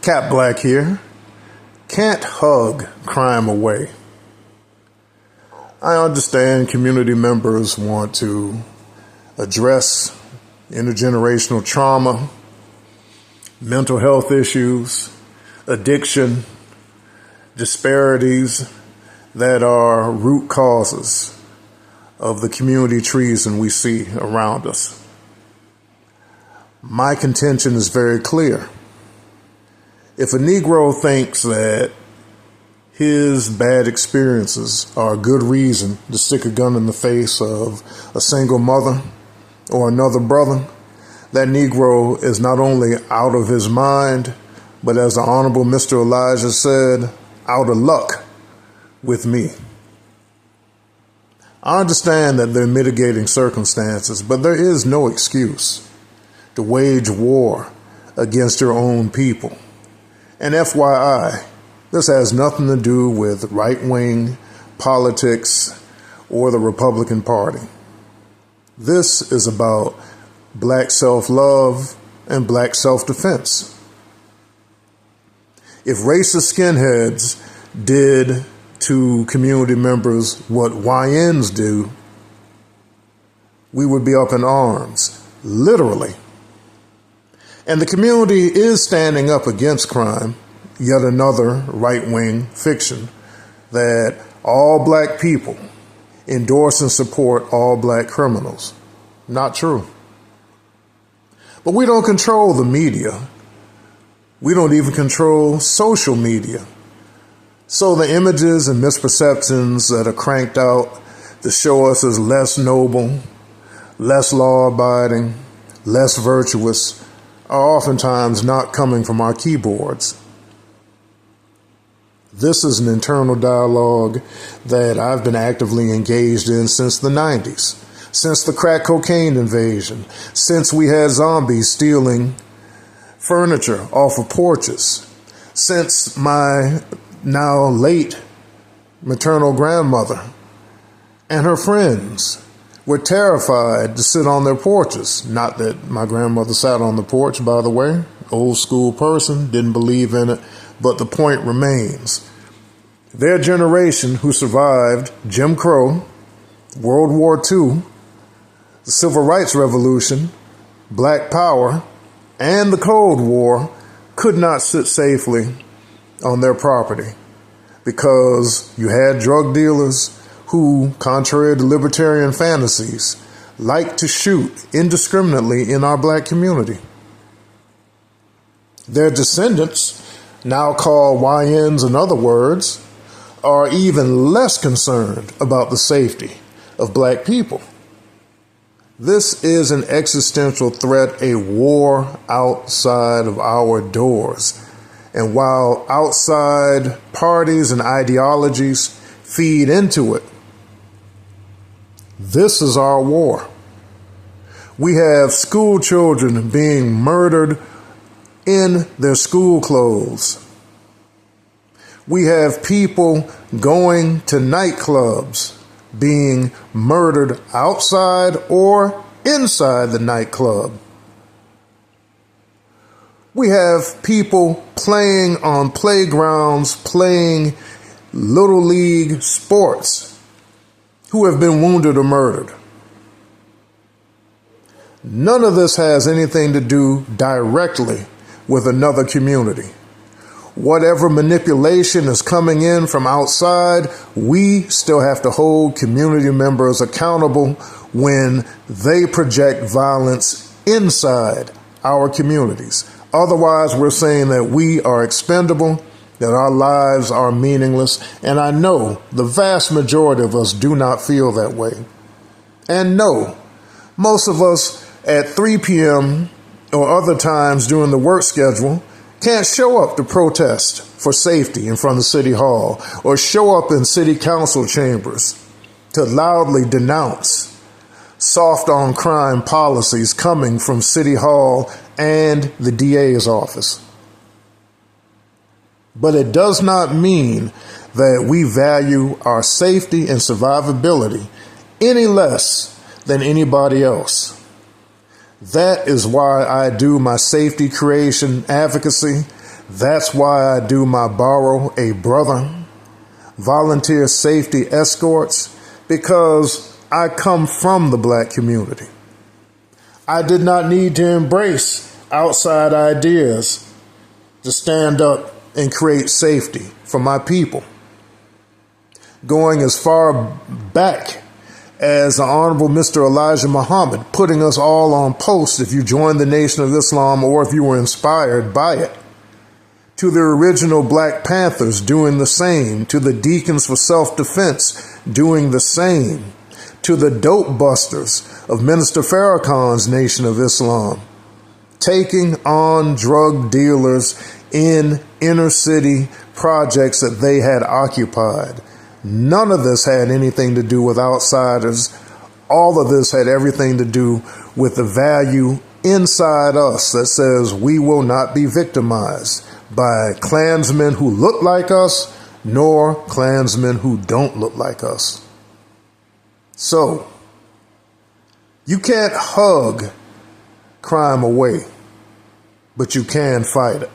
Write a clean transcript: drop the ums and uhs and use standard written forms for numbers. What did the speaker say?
Cat Black here. Can't hug crime away. I understand community members want to address intergenerational trauma, mental health issues, addiction, disparities that are root causes of the community treason we see around us. My contention is very clear. If a Negro thinks that his bad experiences are a good reason to stick a gun in the face of a single mother or another brother, that Negro is not only out of his mind, but as the Honorable Mr. Elijah said, out of luck with me. I understand that there are mitigating circumstances, but there is no excuse to wage war against your own people. And FYI, this has nothing to do with right-wing politics or the Republican Party. This is about black self-love and black self-defense. If racist skinheads did to community members what YNs do, we would be up in arms, literally. And the community is standing up against crime, yet another right-wing fiction that all black people endorse and support all black criminals. Not true. But we don't control the media. We don't even control social media. So the images and misperceptions that are cranked out to show us as less noble, less law-abiding, less virtuous, are oftentimes not coming from our keyboards. This is an internal dialogue that I've been actively engaged in since the 90s, since the crack cocaine invasion, since we had zombies stealing furniture off of porches, since my now late maternal grandmother and her friends were terrified to sit on their porches. Not that my grandmother sat on the porch, by the way. Old school person, didn't believe in it. But the point remains. Their generation who survived Jim Crow, World War II, the Civil Rights Revolution, Black Power, and the Cold War could not sit safely on their property because you had drug dealers who, contrary to libertarian fantasies, like to shoot indiscriminately in our black community. Their descendants, now called YNs in other words, are even less concerned about the safety of black people. This is an existential threat, a war outside of our doors. And while outside parties and ideologies feed into it, this is our war. We have school children being murdered in their school clothes. We have people going to nightclubs being murdered outside or inside the nightclub. We have people playing on playgrounds, playing little league sports, who have been wounded or murdered. None of this has anything to do directly with another community. Whatever manipulation is coming in from outside, we still have to hold community members accountable when they project violence inside our communities. Otherwise, we're saying that we are expendable, that our lives are meaningless, and I know the vast majority of us do not feel that way. And no, most of us at 3 p.m. or other times during the work schedule can't show up to protest for safety in front of City Hall or show up in city council chambers to loudly denounce soft on crime policies coming from City Hall and the DA's office. But it does not mean that we value our safety and survivability any less than anybody else. That is why I do my safety creation advocacy. That's why I do my Borrow a Brother volunteer safety escorts, because I come from the black community. I did not need to embrace outside ideas to stand up and create safety for my people. Going as far back as the Honorable Mr. Elijah Muhammad, putting us all on post if you joined the Nation of Islam or if you were inspired by it, to the original Black Panthers doing the same, to the Deacons for Self-Defense doing the same, to the dope busters of Minister Farrakhan's Nation of Islam, taking on drug dealers in inner city projects that they had occupied. None of this had anything to do with outsiders. All of this had everything to do with the value inside us that says we will not be victimized by Klansmen who look like us, nor Klansmen who don't look like us. So, you can't hug crime away, but you can fight it.